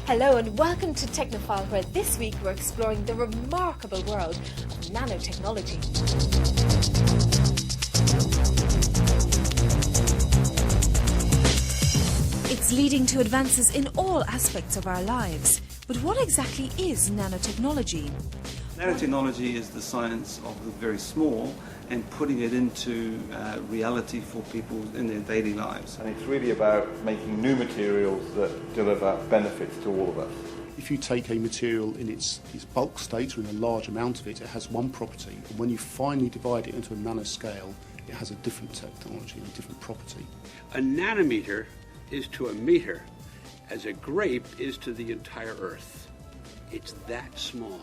Hello and welcome to Technofile, where this week we're exploring the remarkable world of nanotechnology. It's leading to advances in all aspects of our lives. But what exactly is nanotechnology? Nanotechnology is the science of the very small and putting it into reality for people in their daily lives. And it's really about making new materials that deliver benefits to all of us. If you take a material in its bulk state or in a large amount of it, it has one property, and when you finally divide it into a nanoscale, it has a different technology and a different property. A nanometer is to a meter as a grape is to the entire Earth. It's that small.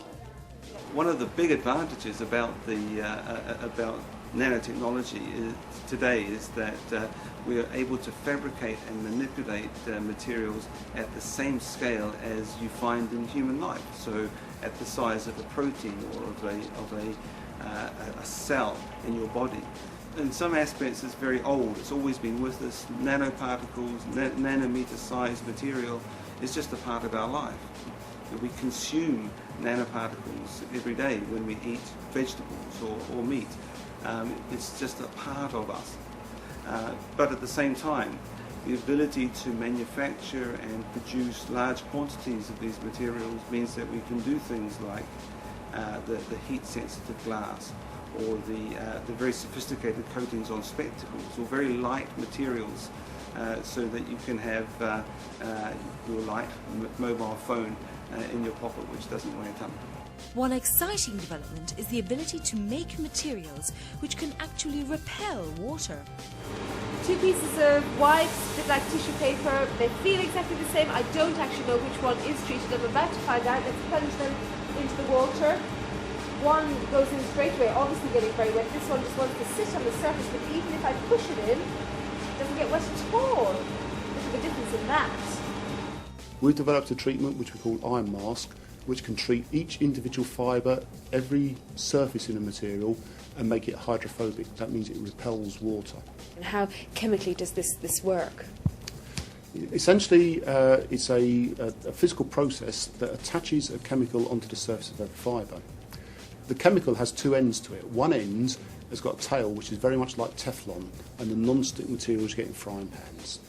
One of the big advantages about nanotechnology today is that we are able to fabricate and manipulate materials at the same scale as you find in human life. So at the size of a protein or of a cell in your body. In some aspects it's very old, it's always been with us. Nanoparticles, nanometer sized material is just a part of our life. We consume nanoparticles every day when we eat vegetables or meat. It's just a part of us. But at the same time, the ability to manufacture and produce large quantities of these materials means that we can do things like the heat-sensitive glass, or the very sophisticated coatings on spectacles, or very light materials, so that you can have your light mobile phone in your pocket, which doesn't weigh a ton. One exciting development is the ability to make materials which can actually repel water. Two pieces of wipes, a bit like tissue paper. They feel exactly the same. I don't actually know which one is treated. I'm about to find out. Let's plunge them into the water. One goes in straight away, obviously getting very wet. This one just wants to sit on the surface, but even if I push it in, it doesn't get wet at all. There's a big difference in that. We've developed a treatment which we call ion mask, which can treat each individual fibre, every surface in a material, and make it hydrophobic. That means it repels water. And how chemically does this work? Essentially, it's a physical process that attaches a chemical onto the surface of every fibre. The chemical has two ends to it. One end has got a tail which is very much like Teflon, and the non-stick materials you get in frying pans.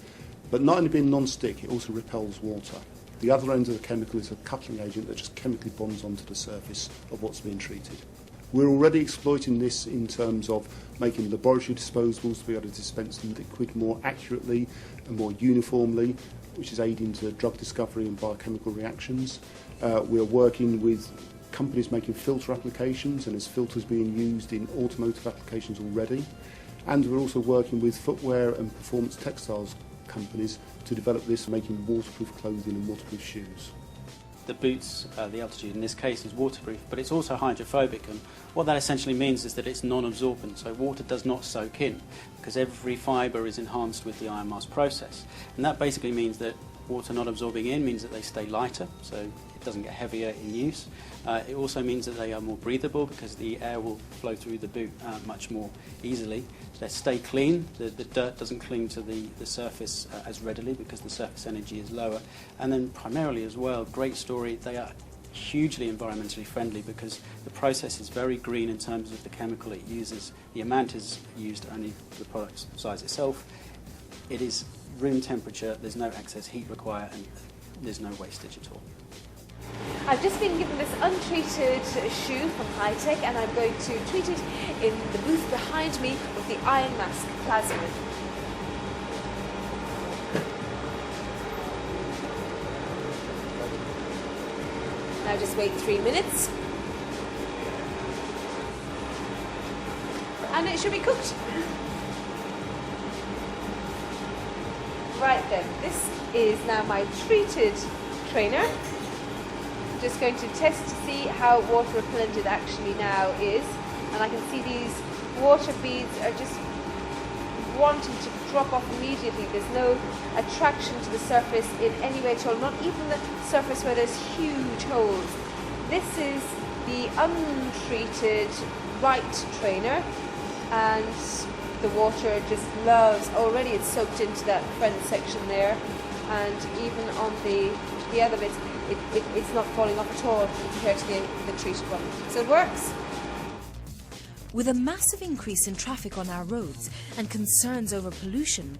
But not only being non-stick, it also repels water. The other end of the chemical is a coupling agent that just chemically bonds onto the surface of what's being treated. We're already exploiting this in terms of making laboratory disposables to be able to dispense the liquid more accurately and more uniformly, which is aiding to drug discovery and biochemical reactions. We're working with companies making filter applications, and there's filters being used in automotive applications already. And we're also working with footwear and performance textiles companies to develop this, making waterproof clothing and waterproof shoes. The boots, the altitude in this case is waterproof, but it's also hydrophobic, and what that essentially means is that it's non-absorbent, so water does not soak in, because every fibre is enhanced with the ion mask process. And that basically means that water not absorbing in means that they stay lighter, so it doesn't get heavier in use. It also means that they are more breathable, because the air will flow through the boot much more easily. They stay clean, the dirt doesn't cling to the surface as readily because the surface energy is lower. And then primarily as well, great story, they are hugely environmentally friendly because the process is very green in terms of the chemical it uses. The amount is used only for the product size itself. It is room temperature, there's no excess heat required, and there's no wastage at all. I've just been given this untreated shoe from High-Tech, and I'm going to treat it in the booth behind me with the ion mask plasma. Now just wait 3 minutes. And it should be cooked. Right then, this is now my treated trainer. I'm just going to test to see how water repellent it actually now is. And I can see these water beads are just wanting to drop off immediately. There's no attraction to the surface in any way at all, not even the surface where there's huge holes. This is the untreated right trainer, and the water just loves, already it's soaked into that front section there, and even on the the other bits, it's not falling off at all compared to the treated one. So it works. With a massive increase in traffic on our roads and concerns over pollution,